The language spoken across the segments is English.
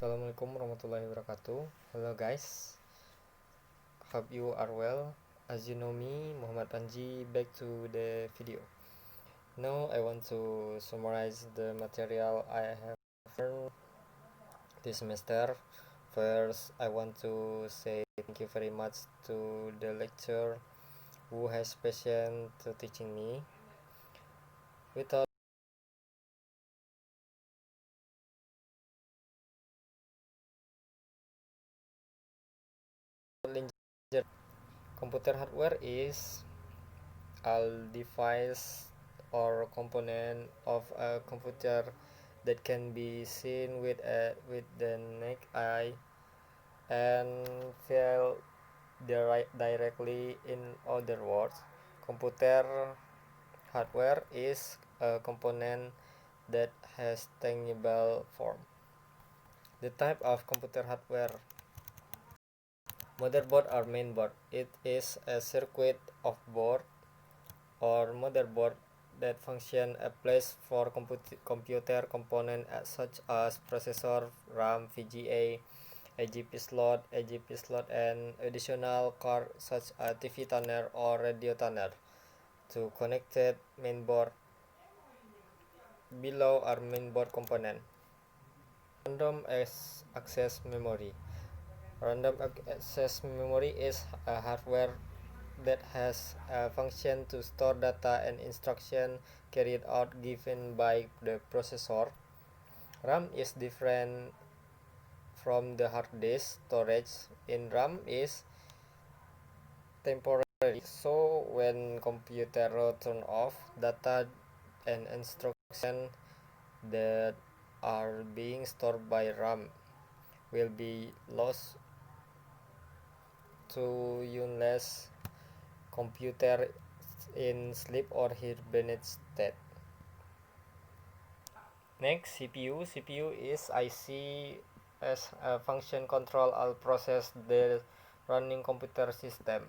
Assalamualaikum warahmatullahi wabarakatuh. Hello guys, hope you are well. As you know me, Muhammad Panji, back to the video. Now I want to summarize the material I have learned this semester. First, I want to say thank you very much to the lecturer who has passion to teaching me. Without computer hardware is a device or component of a computer that can be seen with the naked eye and feel directly. In other words, computer hardware is a component that has tangible form. The type of computer hardware: motherboard or mainboard. It is a circuit of board or motherboard that function a place for computer components such as processor, RAM, VGA, AGP slot, and additional card such as TV tuner or radio tuner to connected mainboard. Below are mainboard component. Random access memory. Random access memory is a hardware that has a function to store data and instruction carried out given by the processor. RAM is different from the hard disk. Storage in RAM is temporary, so when computer turn off, data and instruction that are being stored by RAM will be lost to unless computer in sleep or hibernate state. Next, CPU. CPU is IC as a function control all process the running computer system.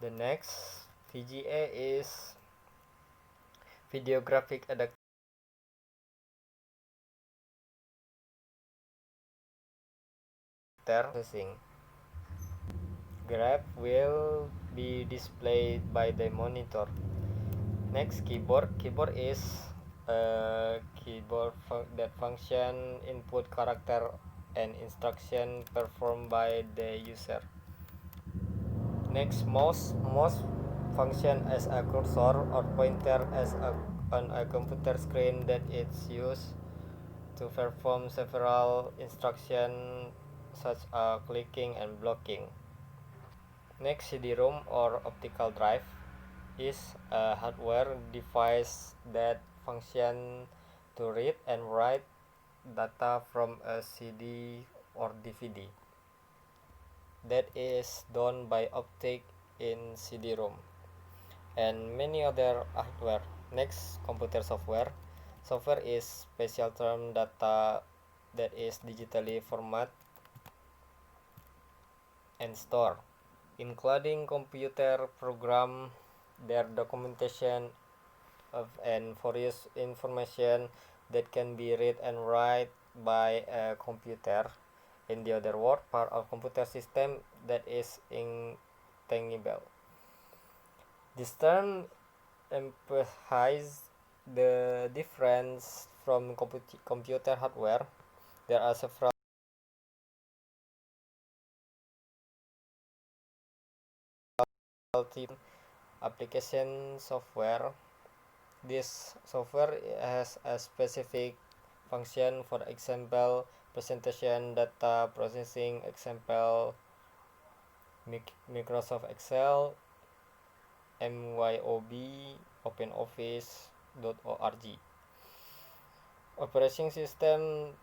The next, VGA is video graphic adapter processing. Graph will be displayed by the monitor. Next, keyboard. Keyboard is a keyboard that function input character and instruction performed by the user. Next, mouse. Mouse function as a cursor or pointer on a computer screen that is used to perform several instructions such as clicking and blocking. Next, CD-ROM or optical drive is a hardware device that functions to read and write data from a CD or DVD. That is done by optic in CD-ROM and many other hardware. Next, computer software. Software is special term data that is digitally formatted and stored, including computer program, their documentation of and various information that can be read and write by a computer. In the other word, part of computer system that is intangible. This term emphasizes the difference from computer hardware. There are several application software. This software has a specific function, for example, presentation, data processing, example, Microsoft Excel, MYOB, OpenOffice.org. Operating system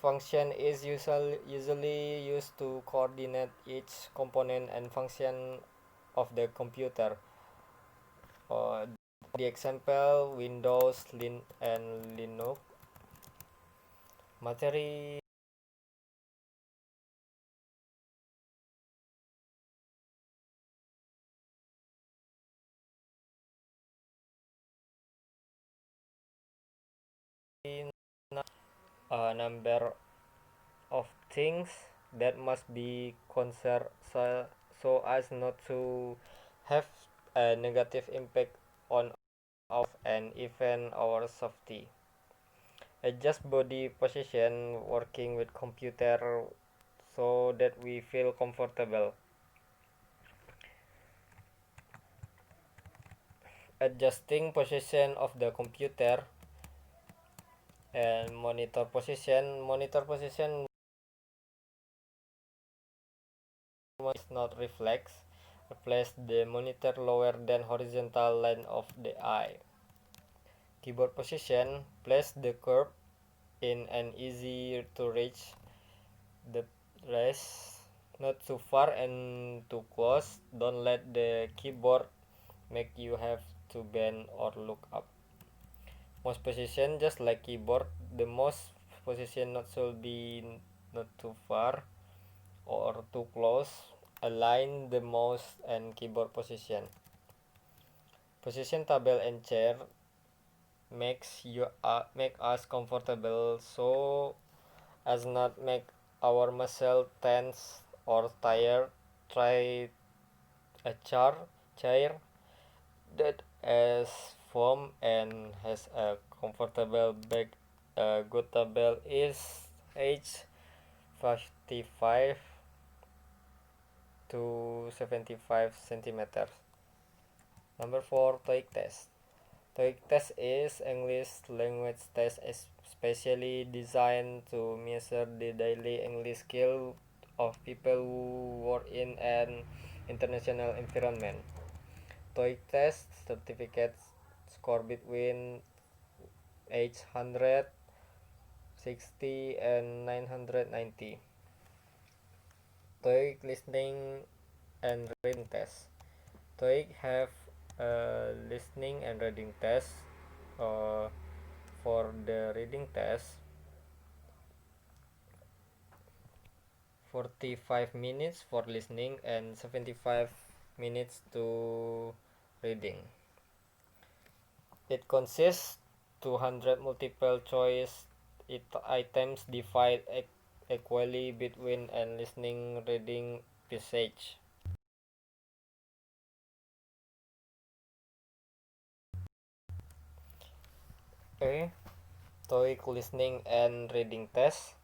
function is usually used to coordinate each component and function of the computer. The example, Windows and Linux. Materi a number of things that must be considered so as not to have a negative impact on of and even our safety. Adjust body position working with computer so that we feel comfortable. Adjusting position of the computer and monitor position is not reflex. Place the monitor lower than horizontal line of the eye. Keyboard position, place the curve in an easy to reach the place, not too far and too close. Don't let the keyboard make you have to bend or look up. Mouse position, just like keyboard, the mouse position not should be not too far or too close. Align the mouse and keyboard position. Position table and chair make us comfortable so as not make our muscle tense or tired. Try a chair that has foam and has a comfortable back. A good table is age 55 to 75 centimeters. Number 4, TOEIC test. TOEIC test is English language test especially designed to measure the daily English skill of people who work in an international environment. TOEIC test certificates score between 860 and 990. TOEIC listening and reading test. TOEIC have a listening and reading test. For the reading test, 45 minutes for listening and 75 minutes to reading. It consists 200 multiple choice items divided equally between and listening reading passage. Okay, TOEIC listening and reading test.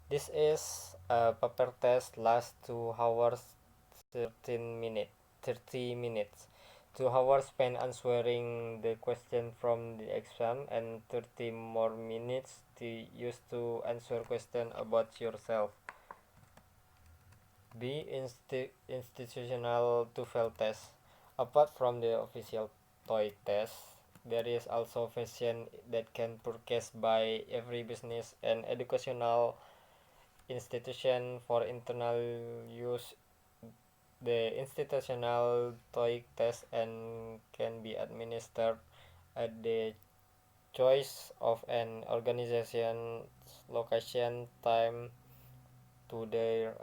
This is a paper test lasts 2 hours 30 minutes. 2 hours spent answering the question from the exam and 30 more minutes to use to answer question about yourself. B. Institutional TOEFL test. Apart from the official TOEIC test, there is also version that can purchased by every business and educational institution for internal use. The institutional TOEIC test and can be administered at the choice of an organization's location, time to their